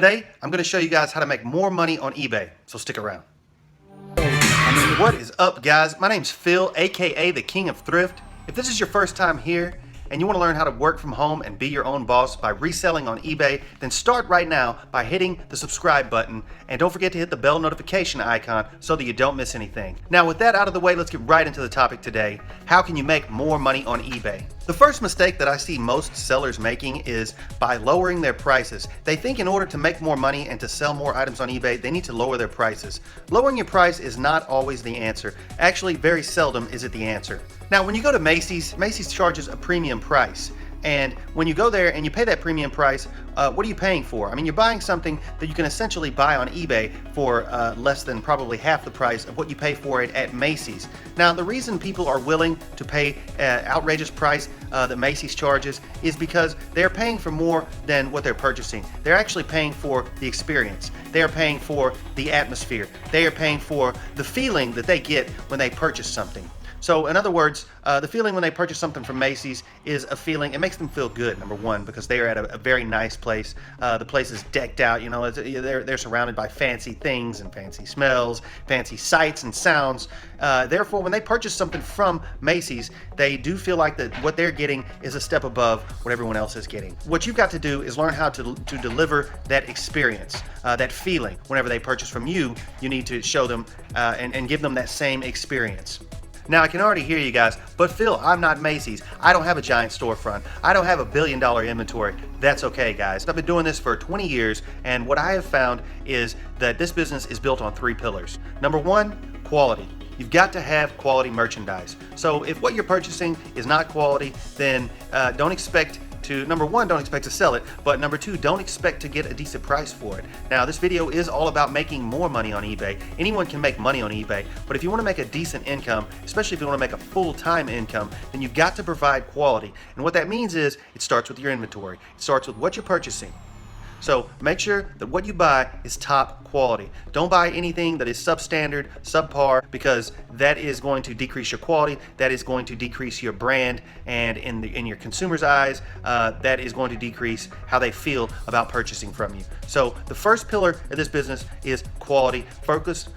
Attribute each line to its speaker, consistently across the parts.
Speaker 1: Today, I'm going to show you guys how to make more money on eBay, so stick around. What is up, guys? My name's Phil, aka the King of Thrift. If this is your first time here and you want to learn how to work from home and be your own boss by reselling on eBay, then start right now by hitting the subscribe button, and don't forget to hit the bell notification icon so that you don't miss anything. Now, with that out of the way, let's get right into the topic today. How can you make more money on eBay? The first mistake that I see most sellers making is by lowering their prices. They think in order to make more money and to sell more items on eBay, they need to lower their prices. Lowering your price is not always the answer. Actually, very seldom is it the answer. Now, when you go to Macy's, Macy's charges a premium price. And when you go there and you pay that premium price, what are you paying for? I mean, you're buying something that you can essentially buy on eBay for less than probably half the price of what you pay for it at Macy's. Now, the reason people are willing to pay outrageous price that Macy's charges is because they're paying for more than what they're purchasing. They're actually paying for the experience. They are paying for the atmosphere. They are paying for the feeling that they get when they purchase something. So in other words, the feeling when they purchase something from Macy's is a feeling, it makes them feel good, number one, because they are at a very nice place. The place is decked out, you know, they're surrounded by fancy things and fancy smells, fancy sights and sounds. Therefore, when they purchase something from Macy's, they do feel like that what they're getting is a step above what everyone else is getting. What you've got to do is learn how to deliver that experience, that feeling. Whenever they purchase from you, you need to show them and give them that same experience. Now, I can already hear you guys, but Phil, I'm not Macy's. I don't have a giant storefront. I don't have $1 billion inventory. That's okay, guys. I've been doing this for 20 years, and what I have found is that this business is built on 3 pillars. Number 1, quality. You've got to have quality merchandise. So if what you're purchasing is not quality, then don't expect to, number 1, don't expect to sell it, but number 2, don't expect to get a decent price for it. Now, this video is all about making more money on eBay. Anyone can make money on eBay, but if you want to make a decent income, especially if you want to make a full-time income, then you've got to provide quality. And what that means is it starts with your inventory. It starts with what you're purchasing. So make sure that what you buy is top quality. Don't buy anything that is substandard, subpar, because that is going to decrease your quality, that is going to decrease your brand, and in your consumers' eyes, that is going to decrease how they feel about purchasing from you. So the first pillar of this business is quality. Focus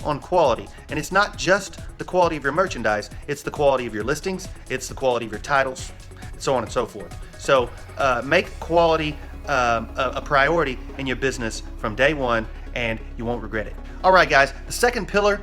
Speaker 1: on quality. And it's not just the quality of your merchandise, it's the quality of your listings, it's the quality of your titles, so on and so forth. So make quality a priority in your business from day one, and you won't regret it. All right, guys, the second pillar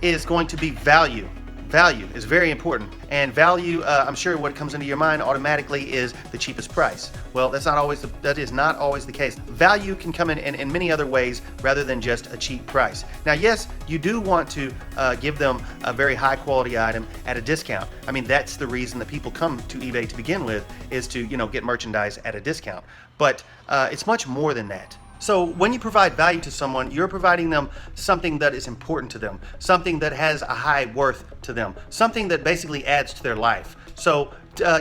Speaker 1: is going to be value. Value is very important, and value, I'm sure what comes into your mind automatically is the cheapest price. Well, that is not always the case. Value can come in many other ways rather than just a cheap price. Now, yes, you do want to give them a very high quality item at a discount. I mean, that's the reason that people come to eBay to begin with, is to, you know, get merchandise at a discount. But it's much more than that. So when you provide value to someone, you're providing them something that is important to them, something that has a high worth to them, something that basically adds to their life. So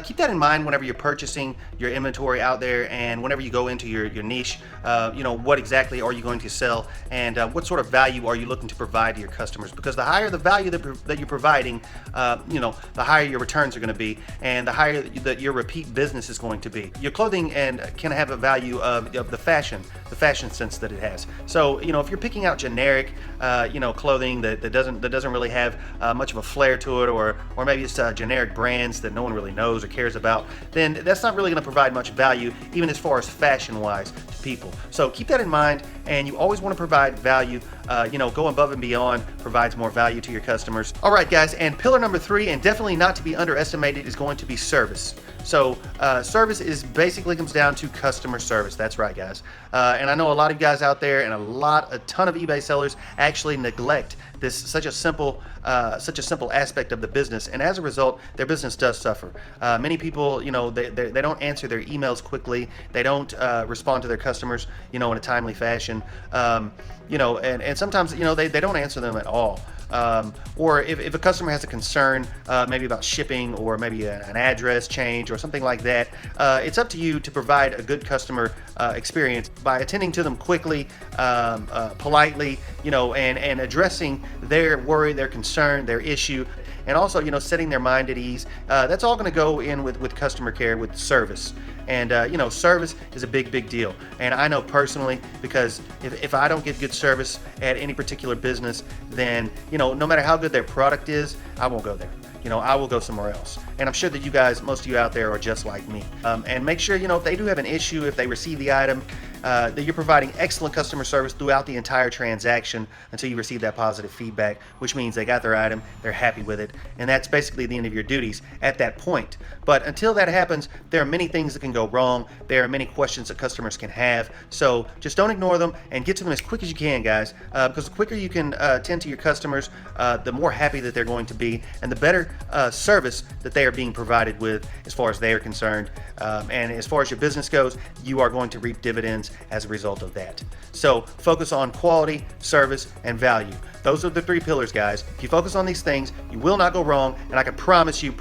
Speaker 1: keep that in mind whenever you're purchasing your inventory out there, and whenever you go into your niche. You know, what exactly are you going to sell, and what sort of value are you looking to provide to your customers? Because the higher the value that you're providing, you know, the higher your returns are going to be, and the higher that your repeat business is going to be. Your clothing can have a value of the fashion sense that it has. So, you know, if you're picking out generic, you know, clothing that doesn't really have much of a flair to it, or maybe it's generic brands that no one really knows or cares about, then that's not really going to provide much value, even as far as fashion-wise, to people. So keep that in mind, and you always want to provide value. You know, go above and beyond provides more value to your customers. All right, guys, and pillar number 3, and definitely not to be underestimated, is going to be service. So service is basically comes down to customer service. That's right, guys. And I know a lot of guys out there, and a ton of eBay sellers actually neglect this such a simple aspect of the business, and as a result, their business does suffer. Many people, you know, they don't answer their emails quickly. They don't respond to their customers, you know, in a timely fashion. You know, and sometimes, you know, they don't answer them at all. Or if a customer has a concern, maybe about shipping, or maybe an address change or something like that, it's up to you to provide a good customer experience by attending to them quickly, politely, you know, and addressing their worry, their concern, their issue, and also, you know, setting their mind at ease. That's all going to go in with customer care, with service. And service is a big deal. And I know personally, because if I don't get good service at any particular business, then no matter how good their product is, I won't go there. I will go somewhere else. And I'm sure that you guys, most of you out there, are just like me. And make sure, if they do have an issue, if they receive the item, that you're providing excellent customer service throughout the entire transaction until you receive that positive feedback, which means they got their item, they're happy with it, and that's basically the end of your duties at that point. But until that happens, there are many things that can go wrong. There are many questions that customers can have. So just don't ignore them and get to them as quick as you can, guys, because the quicker you can tend to your customers, the more happy that they're going to be, and the better service that they are being provided with as far as they are concerned. And as far as your business goes, you are going to reap dividends as a result of that. So focus on quality, service, and value. Those are the three pillars, guys. If you focus on these things, you will not go wrong, and I can promise you,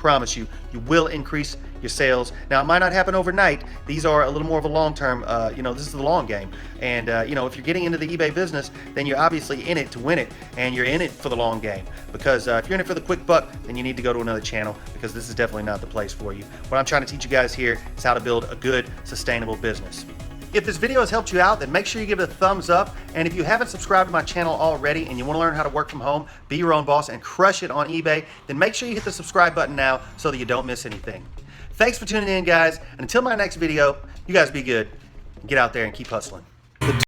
Speaker 1: you will increase your sales. Now, it might not happen overnight. These are a little more of a long-term, this is the long game. And, if you're getting into the eBay business, then you're obviously in it to win it, and you're in it for the long game. Because if you're in it for the quick buck, then you need to go to another channel, because this is definitely not the place for you. What I'm trying to teach you guys here is how to build a good, sustainable business. If this video has helped you out, then make sure you give it a thumbs up. And if you haven't subscribed to my channel already and you want to learn how to work from home, be your own boss, and crush it on eBay, then make sure you hit the subscribe button now so that you don't miss anything. Thanks for tuning in, guys. And until my next video, you guys be good. Get out there and keep hustling.